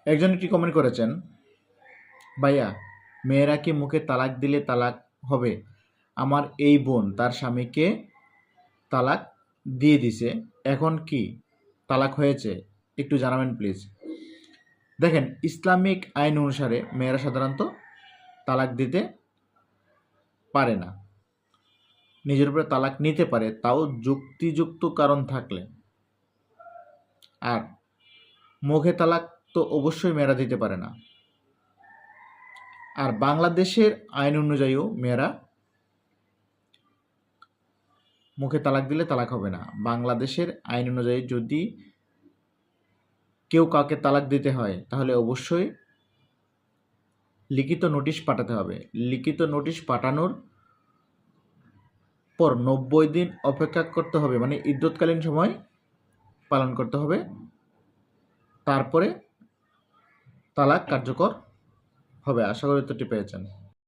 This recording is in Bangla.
একজন একটি কমেন্ট করেছেন, ভাইয়া মেয়েরা কি মুখে তালাক দিলে তালাক হবে? আমার এই বোন তার স্বামীকে তালাক দিয়ে দিছে, এখন কি তালাক হয়েছে? একটু জানাবেন প্লিজ। দেখেন, ইসলামিক আইন অনুসারে মেয়েরা সাধারণত তালাক দিতে পারে না, নিজের উপরে তালাক নিতে পারে, তাও যুক্তিযুক্ত কারণ থাকলে। আর মুখে তালাক তো অবশ্যই মেয়েরা দিতে পারে না। আর বাংলাদেশের আইন অনুযায়ীও মেয়েরা মুখে তালাক দিলে তালাক হবে না। বাংলাদেশের আইন অনুযায়ী যদি কেউ কাউকে তালাক দিতে হয় তাহলে অবশ্যই লিখিত নোটিশ পাঠাতে হবে। লিখিত নোটিশ পাঠানোর পর 90 দিন অপেক্ষা করতে হবে, মানে ইদ্যৎকালীন সময় পালন করতে হবে, তারপরে তালাক কার্যকর হবে। আশা করি উত্তরটি পেয়েছেন।